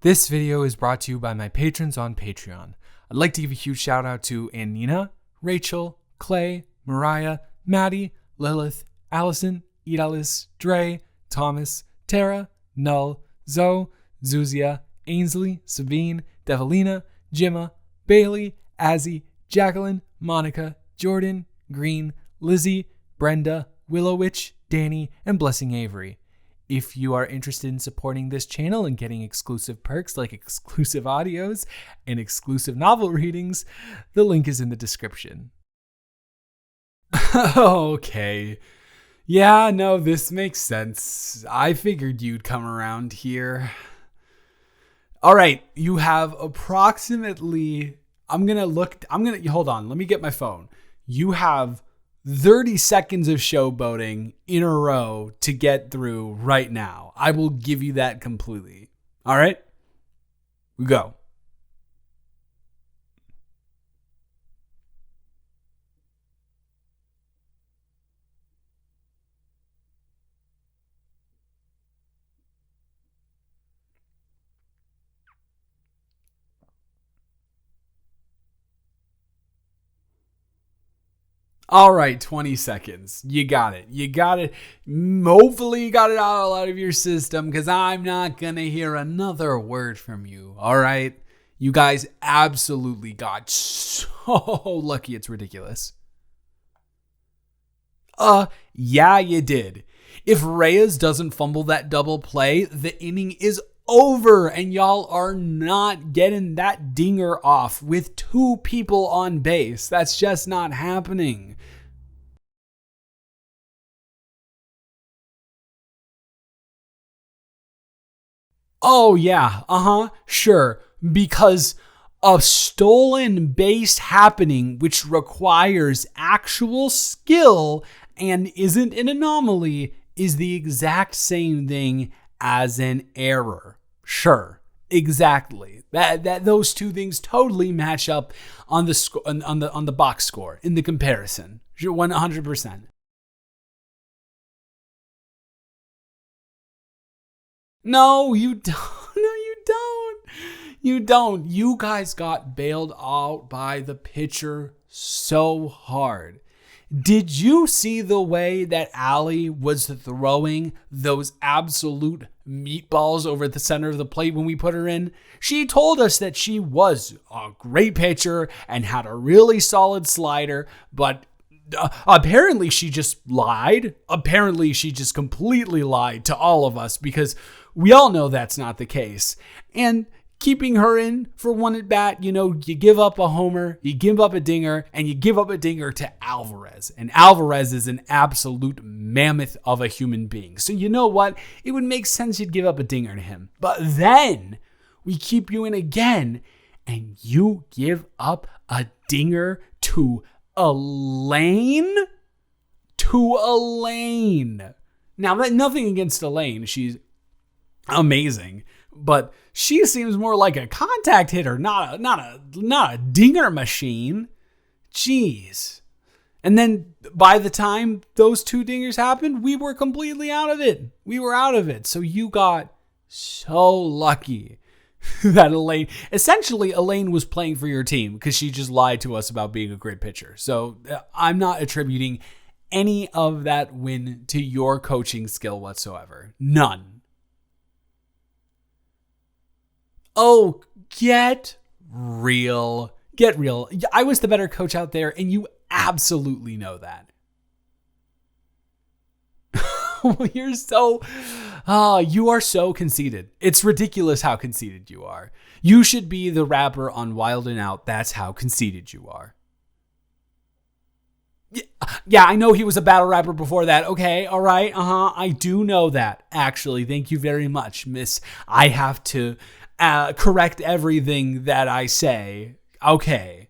This video is brought to you by my patrons on Patreon. I'd like to give a huge shout out to Anina, Rachel, Clay, Mariah, Maddie, Lilith, Allison, Idalis, Dre, Thomas, Tara, Null, Zoe, Zuzia, Ainsley, Sabine, Devalina, Jimma, Bailey, Azzy, Jacqueline, Monica, Jordan, Green, Lizzie, Brenda, Willowwitch, Danny, and Blessing Avery. If you are interested in supporting this channel and getting exclusive perks like exclusive audios and exclusive novel readings, the link is in the description. Okay. Yeah, no, this makes sense. I figured you'd come around here. All right, you have approximately, hold on, let me get my phone. You have 30 seconds of showboating in a row to get through right now. I will give you that completely. All right? We go. All right, 20 seconds. You got it. Hopefully you got it all out of your system because I'm not going to hear another word from you. All right? You guys absolutely got so lucky. It's ridiculous. Yeah, you did. If Reyes doesn't fumble that double play, the inning is over and y'all are not getting that dinger off with two people on base. That's just not happening. Oh yeah, sure. Because a stolen base happening which requires actual skill and isn't an anomaly is the exact same thing as an error. Sure, exactly. That those two things totally match up on the on the box score in the comparison. 100%. No, you don't. No, you don't. You don't. You guys got bailed out by the pitcher so hard. Did you see the way that Allie was throwing those absolute meatballs over the center of the plate when we put her in? She told us that she was a great pitcher and had a really solid slider, but apparently she just lied. Apparently she just completely lied to all of us because we all know that's not the case. And keeping her in for one at bat, you give up a homer, you give up a dinger, and you give up a dinger to Alvarez. And Alvarez is an absolute mammoth of a human being. So you know what? It would make sense you'd give up a dinger to him. But then we keep you in again, and you give up a dinger to Elaine? To Elaine. Now, nothing against Elaine. She's amazing. But she seems more like a contact hitter, not a dinger machine. Jeez. And then by the time those two dingers happened, we were completely out of it. We were out of it. So you got so lucky that Elaine was playing for your team because she just lied to us about being a great pitcher. So I'm not attributing any of that win to your coaching skill whatsoever. None. Oh, get real. Get real. I was the better coach out there, and you absolutely know that. You are so conceited. It's ridiculous how conceited you are. You should be the rapper on Wild 'N Out. That's how conceited you are. Yeah, I know he was a battle rapper before that. Okay, all right, I do know that. Actually, thank you very much, miss. I have to correct everything that I say. Okay.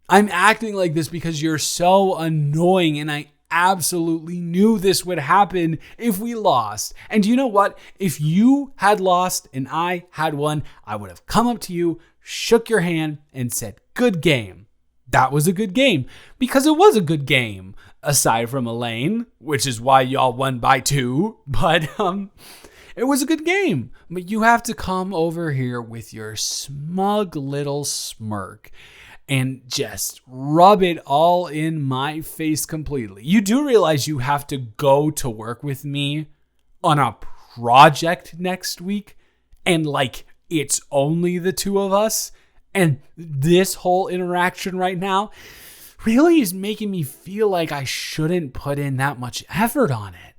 I'm acting like this because you're so annoying and I absolutely knew this would happen if we lost. And you know what? If you had lost and I had won, I would have come up to you, shook your hand, and said, "Good game." That was a good game because it was a good game, aside from Elaine, which is why y'all won by 2. But It was a good game, but you have to come over here with your smug little smirk and just rub it all in my face completely. You do realize you have to go to work with me on a project next week, and like it's only the two of us, and this whole interaction right now really is making me feel like I shouldn't put in that much effort on it.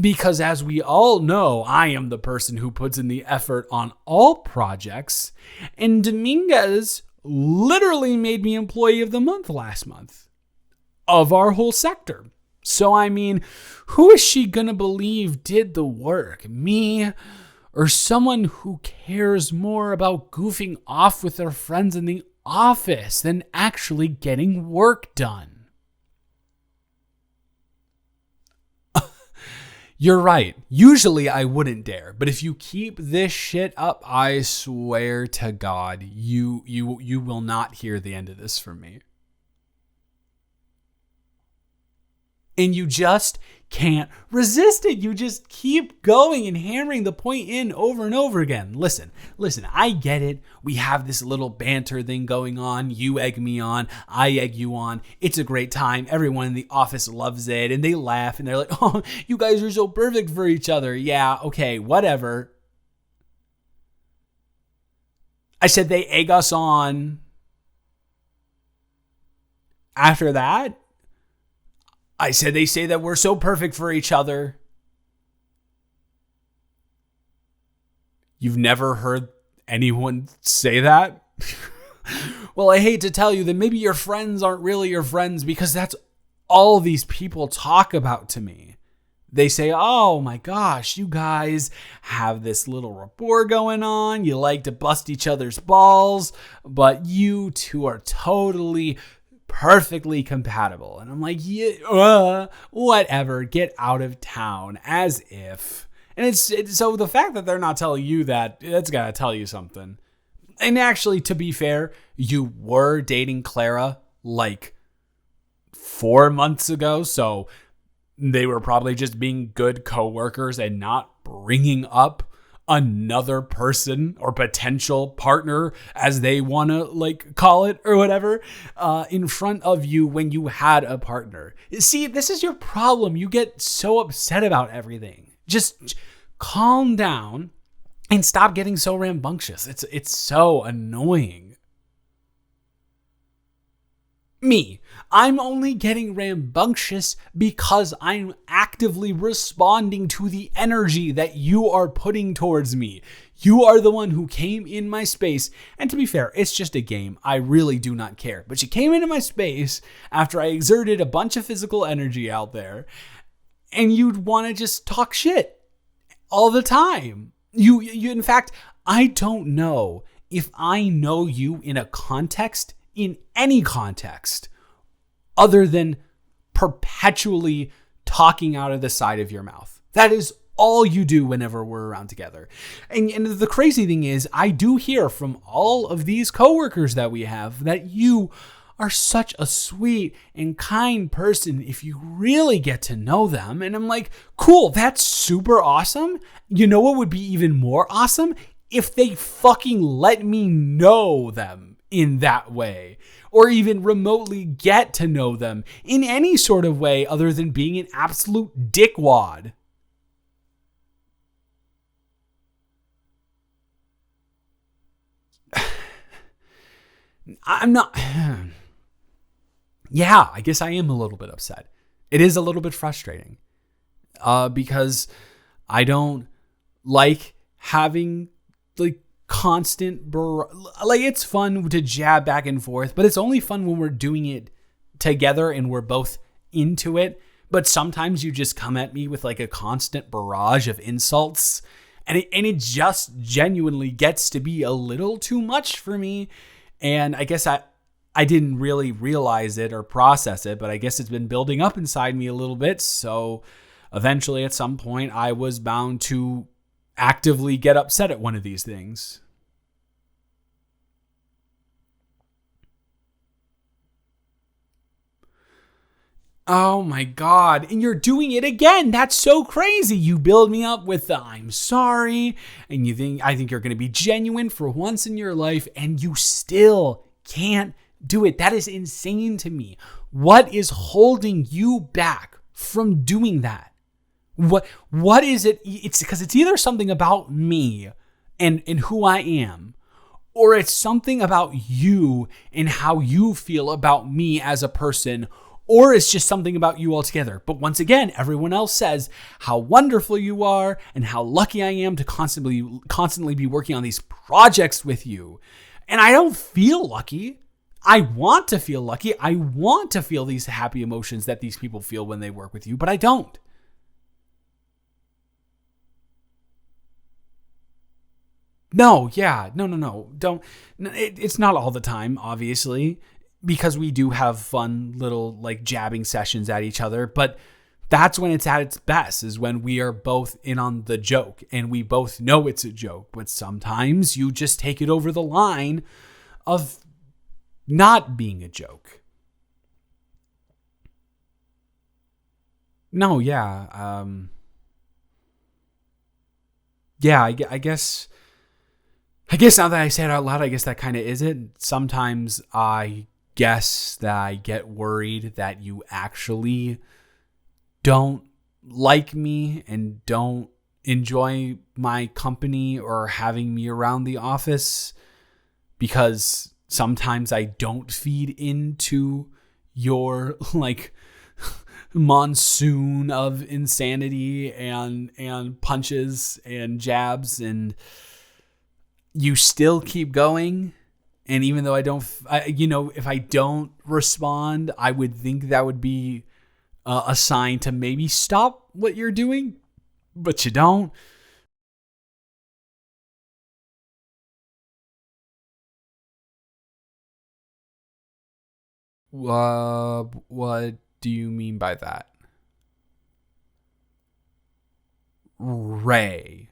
Because as we all know, I am the person who puts in the effort on all projects, and Dominguez literally made me Employee of the Month last month of our whole sector. So, I mean, who is she going to believe did the work? Me or someone who cares more about goofing off with their friends in the office than actually getting work done? You're right. Usually I wouldn't dare, but if you keep this shit up, I swear to God, you will not hear the end of this from me. And you just can't resist it. You just keep going and hammering the point in over and over again. Listen, I get it. We have this little banter thing going on. You egg me on. I egg you on. It's a great time. Everyone in the office loves it. And they laugh and they're like, oh, you guys are so perfect for each other. Yeah, okay, whatever. I said they egg us on. After that, I said they say that we're so perfect for each other. You've never heard anyone say that? Well, I hate to tell you that maybe your friends aren't really your friends, because that's all these people talk about to me. They say, oh my gosh, you guys have this little rapport going on. You like to bust each other's balls, but you two are totally perfectly compatible. And I'm like, yeah, whatever, get out of town, as if. And it's so the fact that they're not telling you that, that's gotta tell you something. And actually, to be fair, you were dating Clara like 4 months ago, so they were probably just being good coworkers and not bringing up another person or potential partner, as they want to like call it or whatever, in front of you when you had a partner. See, this is your problem. You get so upset about everything. Just calm down and stop getting so rambunctious. It's so annoying. Me, I'm only getting rambunctious because I'm actively responding to the energy that you are putting towards me. You are the one who came in my space. And to be fair, it's just a game. I really do not care. But you came into my space after I exerted a bunch of physical energy out there, and you'd want to just talk shit all the time. You in fact, I don't know if I know you in a context, in any context, other than perpetually talking out of the side of your mouth. That is all you do whenever we're around together. And the crazy thing is, I do hear from all of these coworkers that we have that you are such a sweet and kind person if you really get to know them. And I'm like, cool, that's super awesome. You know what would be even more awesome? If they fucking let me know them in that way, or even remotely get to know them in any sort of way other than being an absolute dickwad. I'm not... Yeah, I guess I am a little bit upset. It is a little bit frustrating because I don't like having like constant like it's fun to jab back and forth, but it's only fun when we're doing it together and we're both into it. But sometimes you just come at me with like a constant barrage of insults, and it just genuinely gets to be a little too much for me. And I guess I didn't really realize it or process it, but I guess it's been building up inside me a little bit. So eventually at some point I was bound to actively get upset at one of these things. Oh my God. And you're doing it again. That's so crazy. You build me up with the I'm sorry. And I think you're going to be genuine for once in your life. And you still can't do it. That is insane to me. What is holding you back from doing that? What is it? It's because it's either something about me and who I am, or it's something about you and how you feel about me as a person, or it's just something about you altogether. But once again, everyone else says how wonderful you are and how lucky I am to constantly be working on these projects with you. And I don't feel lucky. I want to feel lucky. I want to feel these happy emotions that these people feel when they work with you, but I don't. No, yeah, no. Don't. It's not all the time, obviously, because we do have fun little like jabbing sessions at each other. But that's when it's at its best, is when we are both in on the joke and we both know it's a joke. But sometimes you just take it over the line of not being a joke. No, yeah, yeah. I guess now that I say it out loud, I guess that kind of is it. Sometimes I guess that I get worried that you actually don't like me and don't enjoy my company or having me around the office, because sometimes I don't feed into your like monsoon of insanity and punches and jabs, and you still keep going. And even though if I don't respond, I would think that would be a sign to maybe stop what you're doing, but you don't. What do you mean by that? Ray.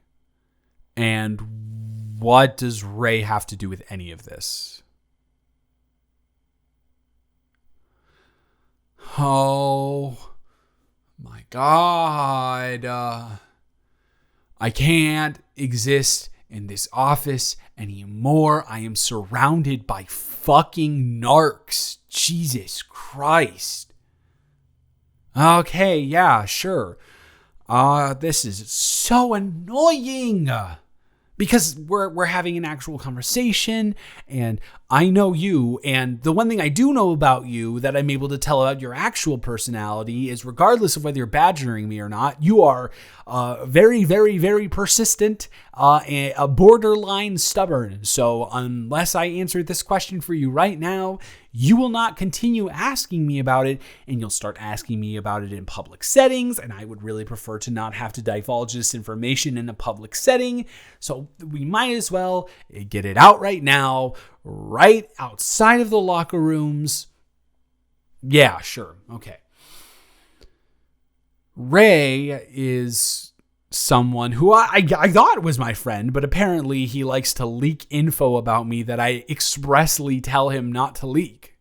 And what does Ray have to do with any of this? Oh my God. I can't exist in this office anymore. I am surrounded by fucking narcs. Jesus Christ. Okay, yeah, sure. This is so annoying. Because we're having an actual conversation, and I know you, and the one thing I do know about you that I'm able to tell about your actual personality is, regardless of whether you're badgering me or not, you are very, very, very persistent, and a borderline stubborn. So unless I answer this question for you right now, you will not continue asking me about it, and you'll start asking me about it in public settings, and I would really prefer to not have to divulge this information in a public setting. So we might as well get it out right now, right outside of the locker rooms. Yeah, sure. Okay. Ray is someone who I thought was my friend, but apparently he likes to leak info about me that I expressly tell him not to leak.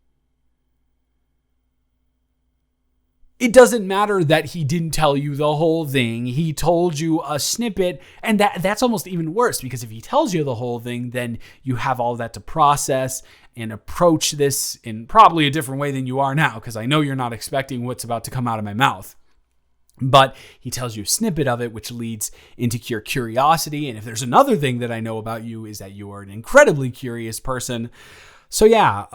It doesn't matter that he didn't tell you the whole thing. He told you a snippet, and that's almost even worse, because if he tells you the whole thing, then you have all that to process and approach this in probably a different way than you are now, because I know you're not expecting what's about to come out of my mouth. But he tells you a snippet of it, which leads into your curiosity. And if there's another thing that I know about you, is that you are an incredibly curious person. So yeah,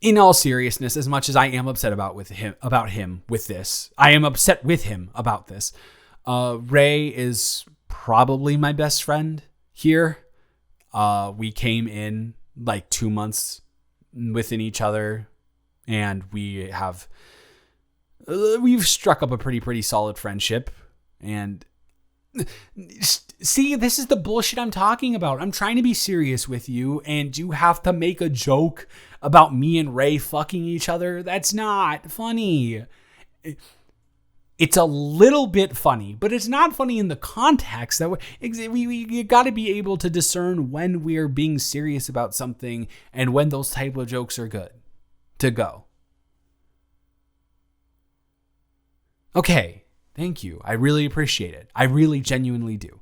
in all seriousness, as much as I am upset about him with this, I am upset with him about this. Ray is probably my best friend here. We came in like 2 months within each other, and we've struck up a pretty solid friendship. And see, this is the bullshit I'm talking about. I'm trying to be serious with you, and you have to make a joke about me and Ray fucking each other. That's not funny. It's a little bit funny, but it's not funny in the context that we got to be able to discern when we're being serious about something and when those type of jokes are good. to go. Okay, thank you. I really appreciate it. I really genuinely do.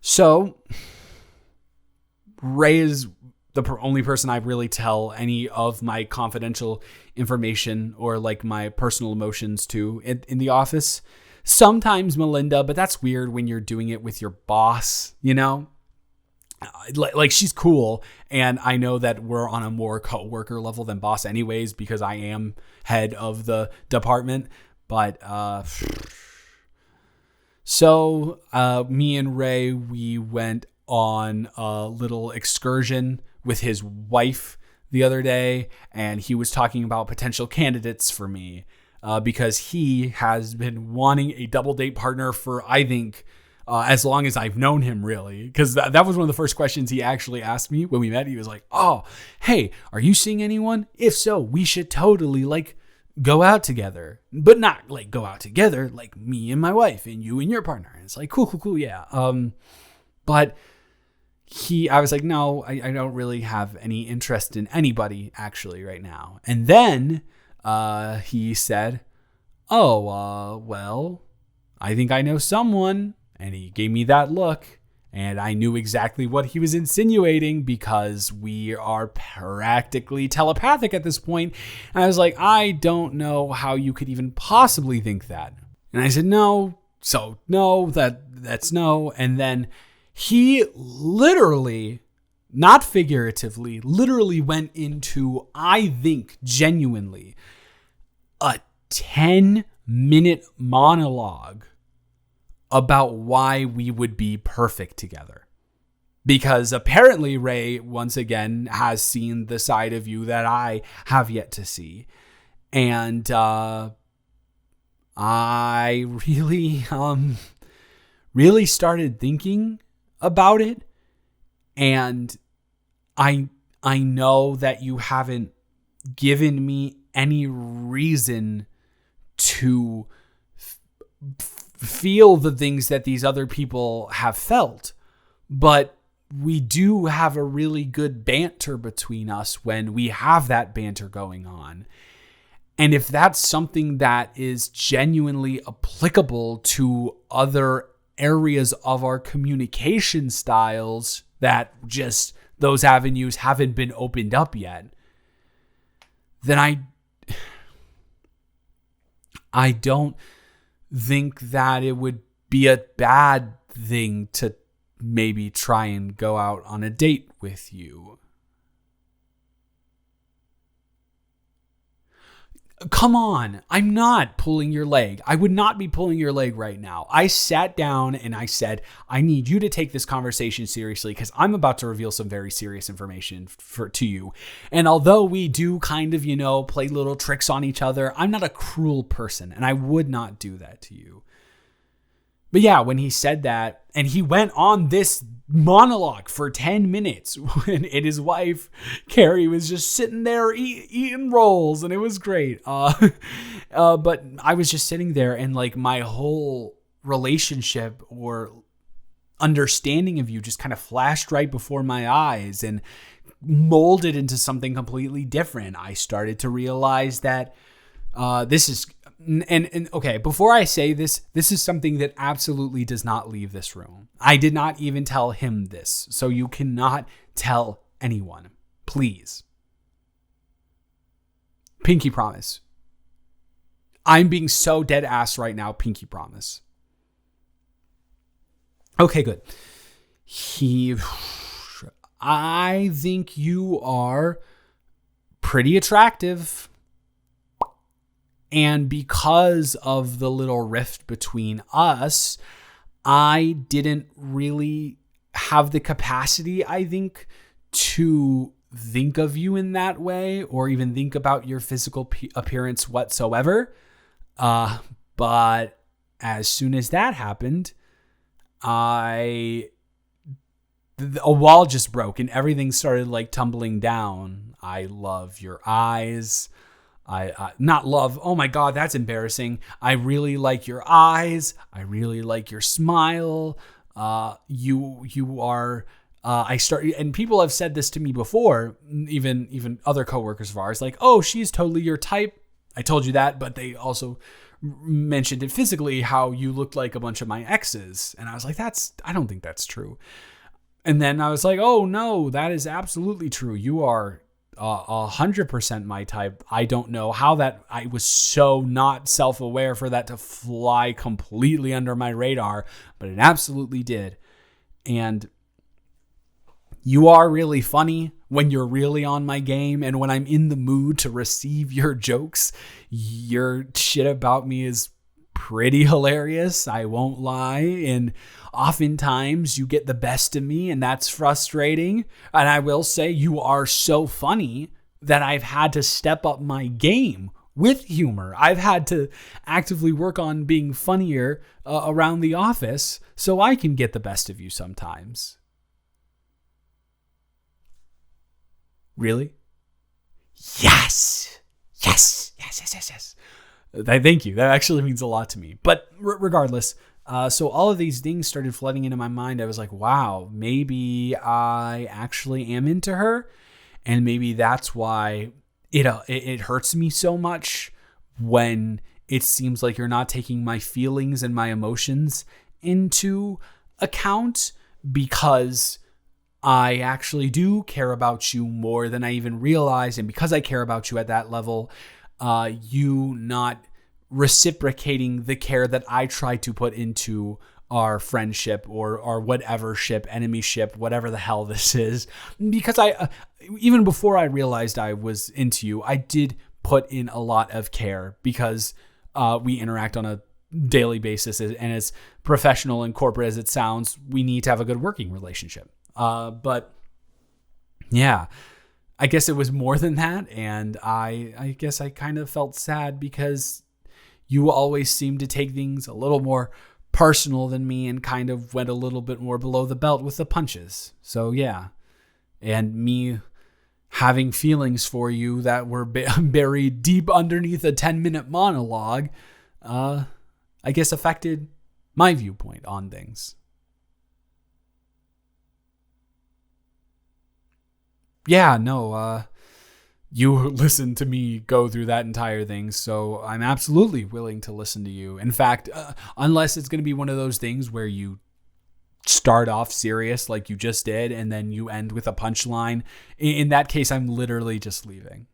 So, Ray is the only person I really tell any of my confidential information or like my personal emotions to in the office. Sometimes Melinda, but that's weird when you're doing it with your boss, you know? Like she's cool, and I know that we're on a more coworker level than boss anyways because I am head of the department. But so me and Ray, we went on a little excursion with his wife the other day, and he was talking about potential candidates for me because he has been wanting a double date partner for, I think, as long as I've known him, really. Because that was one of the first questions he actually asked me when we met. He was like, oh, hey, are you seeing anyone? If so, we should totally go out together, but not go out together, like me and my wife and you and your partner. And it's like, cool. Yeah. But I was like, no, I don't really have any interest in anybody actually right now. And then, he said, well, I think I know someone. And he gave me that look, and I knew exactly what he was insinuating because we are practically telepathic at this point. And I was like, I don't know how you could even possibly think that. And I said, no. So no, that's no. And then he literally, not figuratively, literally went into, I think genuinely, a 10-minute monologue about why we would be perfect together. Because apparently Ray, once again, has seen the side of you that I have yet to see. And I really started thinking about it. And I know that you haven't given me any reason to feel the things that these other people have felt, but we do have a really good banter between us when we have that banter going on. And if that's something that is genuinely applicable to other areas of our communication styles, that just those avenues haven't been opened up yet, then I don't think that it would be a bad thing to maybe try and go out on a date with you. Come on, I'm not pulling your leg. I would not be pulling your leg right now. I sat down and I said, I need you to take this conversation seriously because I'm about to reveal some very serious information to you. And although we do kind of, play little tricks on each other, I'm not a cruel person and I would not do that to you. But yeah, when he said that, and he went on this monologue for 10 minutes, and his wife, Carrie, was just sitting there eating rolls, and it was great. But I was just sitting there, and my whole relationship or understanding of you just kind of flashed right before my eyes and molded into something completely different. I started to realize that this is... And okay, before I say this is something that absolutely does not leave this room. I did not even tell him this, so you cannot tell anyone. Please. Pinky promise. I'm being so dead ass right now. Pinky promise. Okay, good. I think you are pretty attractive. And because of the little rift between us, I didn't really have the capacity, I think, to think of you in that way or even think about your physical appearance whatsoever. But as soon as that happened, a wall just broke and everything started tumbling down. I love your eyes. I not love. Oh my God, that's embarrassing. I really like your eyes. I really like your smile. You are I started, and people have said this to me before, even other coworkers of ours, like, oh, she's totally your type. I told you that, but they also mentioned it physically, how you looked like a bunch of my exes. And I was like, I don't think that's true. And then I was like, oh no, that is absolutely true. You are 100% my type. I don't know how that, I was so not self-aware for that to fly completely under my radar, but it absolutely did. And you are really funny when you're really on my game, and when I'm in the mood to receive your jokes, your shit about me is pretty hilarious. I won't lie. And oftentimes you get the best of me, and that's frustrating. And I will say you are so funny that I've had to step up my game with humor. I've had to actively work on being funnier around the office so I can get the best of you sometimes. Really? Yes. Thank you. That actually means a lot to me. But regardless, so all of these things started flooding into my mind. I was like, wow, maybe I actually am into her. And maybe that's why it hurts me so much when it seems like you're not taking my feelings and my emotions into account, because I actually do care about you more than I even realize. And because I care about you at that level, you not reciprocating the care that I try to put into our friendship or whatever ship, enemy ship, whatever the hell this is. Because even before I realized I was into you, I did put in a lot of care, because we interact on a daily basis. And as professional and corporate as it sounds, we need to have a good working relationship. But yeah, I guess it was more than that. And I guess I kind of felt sad, because you always seemed to take things a little more personal than me and kind of went a little bit more below the belt with the punches. So yeah. And me having feelings for you that were buried deep underneath a 10-minute monologue, I guess affected my viewpoint on things. Yeah, no, you listened to me go through that entire thing, so I'm absolutely willing to listen to you. In fact, unless it's going to be one of those things where you start off serious like you just did, and then you end with a punchline, in that case, I'm literally just leaving.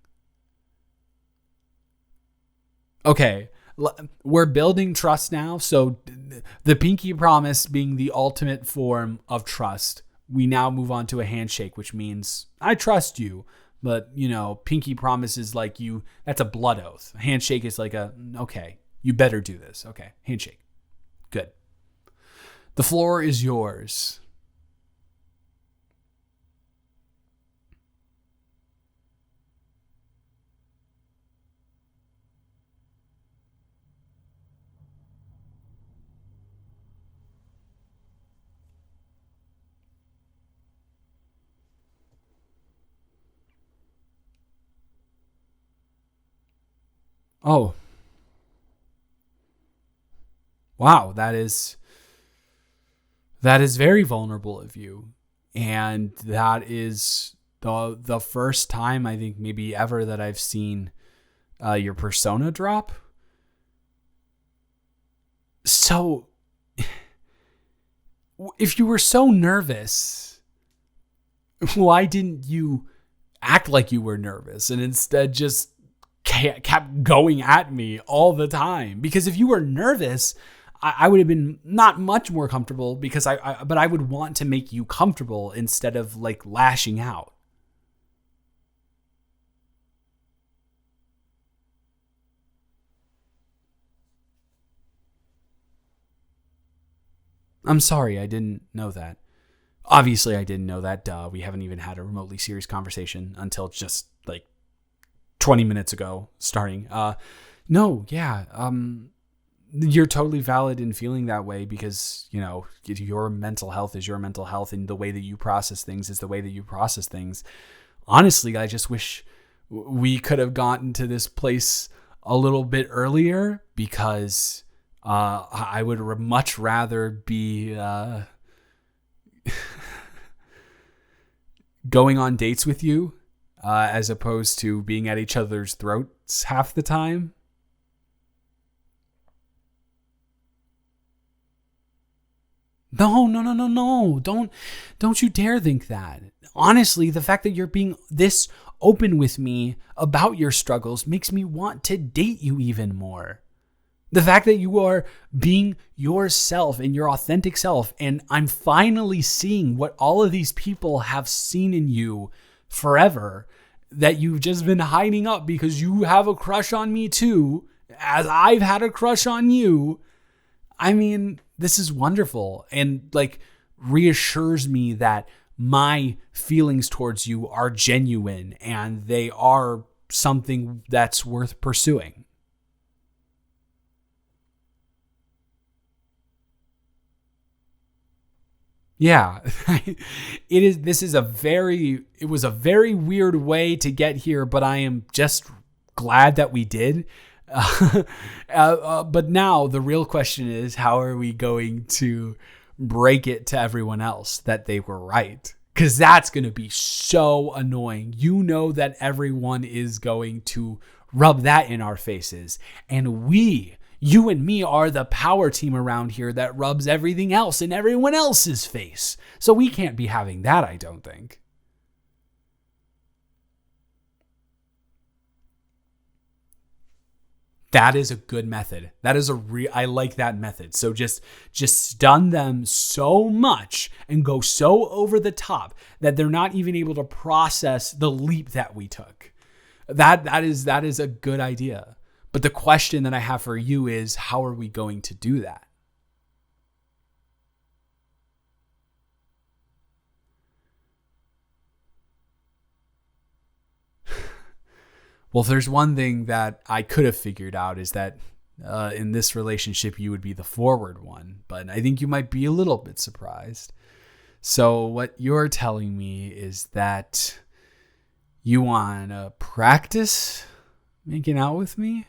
Okay, we're building trust now, so the pinky promise being the ultimate form of trust, we now move on to a handshake, which means I trust you. But, pinky promise is like that's a blood oath. A handshake is like okay, you better do this. Okay, handshake. Good. The floor is yours. Oh, wow. That is very vulnerable of you. And that is the first time, I think, maybe ever, that I've seen your persona drop. So if you were so nervous, why didn't you act like you were nervous and instead just kept going at me all the time? Because if you were nervous, I would have been not much more comfortable, because but I would want to make you comfortable instead of like lashing out. I'm sorry, I didn't know that. Obviously, I didn't know that. Duh, we haven't even had a remotely serious conversation until just like 20 minutes ago starting. No, yeah. You're totally valid in feeling that way, because, your mental health is your mental health, and the way that you process things is the way that you process things. Honestly, I just wish we could have gotten to this place a little bit earlier, because I would much rather be going on dates with you as opposed to being at each other's throats half the time? No. Don't you dare think that. Honestly, the fact that you're being this open with me about your struggles makes me want to date you even more. The fact that you are being yourself and your authentic self, and I'm finally seeing what all of these people have seen in you forever, that you've just been hiding up because you have a crush on me too, as I've had a crush on you. I mean, this is wonderful and like reassures me that my feelings towards you are genuine and they are something that's worth pursuing. Yeah, it was a very weird way to get here, but I am just glad that we did. But now the real question is, how are we going to break it to everyone else that they were right? Because that's going to be so annoying. You know that everyone is going to rub that in our faces. And you and me are the power team around here that rubs everything else in everyone else's face. So we can't be having that, I don't think. That is a good method. I like that method. So just stun them so much and go so over the top that they're not even able to process the leap that we took. That is a good idea. But the question that I have for you is, how are we going to do that? Well, if there's one thing that I could have figured out is that in this relationship, you would be the forward one. But I think you might be a little bit surprised. So what you're telling me is that you want to practice making out with me?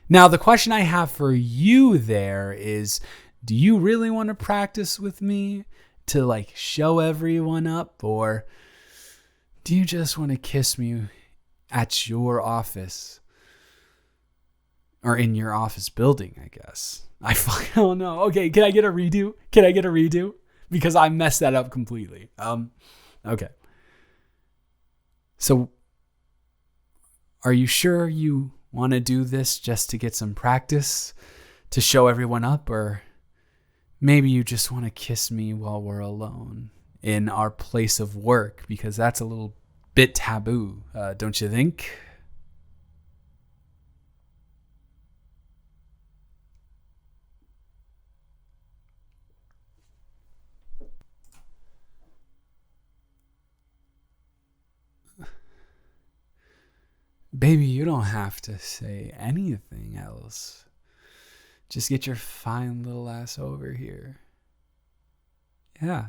Now, the question I have for you there is, do you really want to practice with me to like show everyone up? Or do you just want to kiss me at your office or in your office building, I guess? I fucking don't know. Okay, can I get a redo? Because I messed that up completely. Okay. So are you sure you want to do this just to get some practice to show everyone up? Or maybe you just want to kiss me while we're alone in our place of work, because that's a little bit taboo, don't you think? Baby, you don't have to say anything else. Just get your fine little ass over here. Yeah.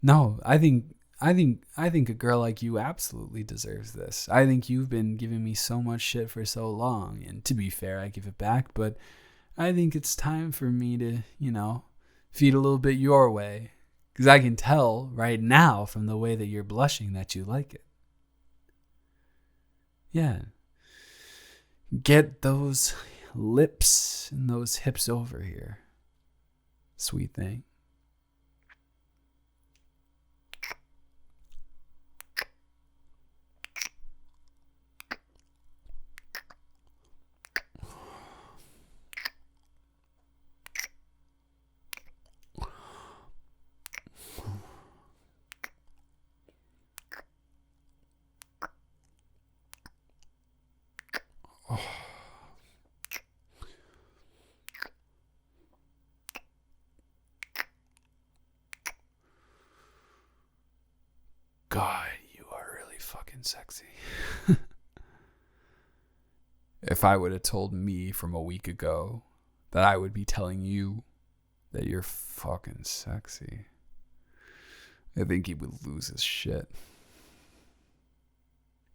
No, I think a girl like you absolutely deserves this. I think you've been giving me so much shit for so long, and to be fair, I give it back, but I think it's time for me to, feed a little bit your way. Because I can tell right now from the way that you're blushing that you like it. Yeah. Get those lips and those hips over here. Sweet thing. God, you are really fucking sexy. If I would have told me from a week ago that I would be telling you that you're fucking sexy, I think he would lose his shit.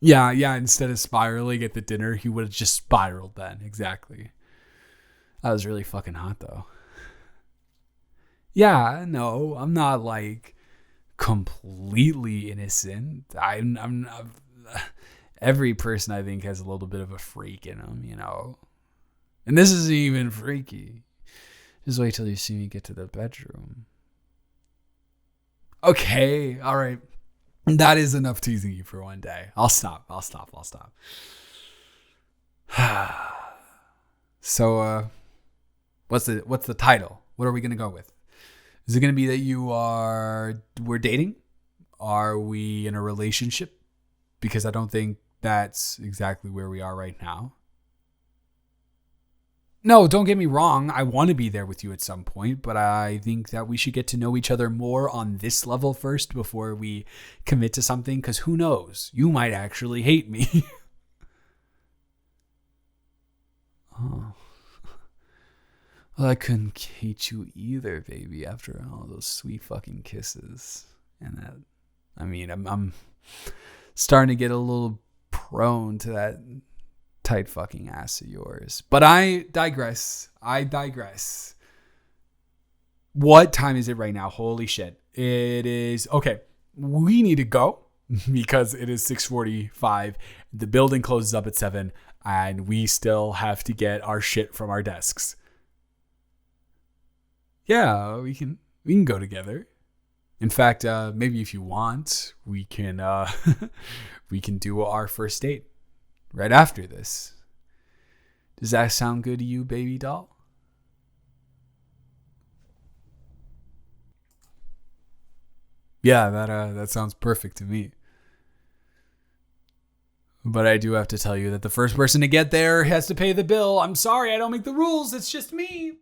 Yeah, instead of spiraling at the dinner, he would have just spiraled then. Exactly. That was really fucking hot, though. Yeah, no, I'm not like completely innocent. I'm not, every person I think has a little bit of a freak in them, you know. And this isn't even freaky. Just wait till you see me get to the bedroom. Okay, all right. That is enough teasing you for one day. I'll stop. So, what's the title? What are we gonna go with? Is it gonna be that we're dating? Are we in a relationship? Because I don't think that's exactly where we are right now. No, don't get me wrong. I want to be there with you at some point, but I think that we should get to know each other more on this level first before we commit to something, because who knows? You might actually hate me. Oh. Well, I couldn't hate you either, baby, after all those sweet fucking kisses. And that, I mean, I'm starting to get a little prone to that tight fucking ass of yours. But I digress. What time is it right now? Holy shit. It is, okay, we need to go because it is 6:45. The building closes up at 7 and we still have to get our shit from our desks. Yeah, we can go together. In fact, maybe if you want, we can we can do our first date right after this. Does that sound good to you, baby doll? Yeah, that sounds perfect to me. But I do have to tell you that the first person to get there has to pay the bill. I'm sorry, I don't make the rules. It's just me.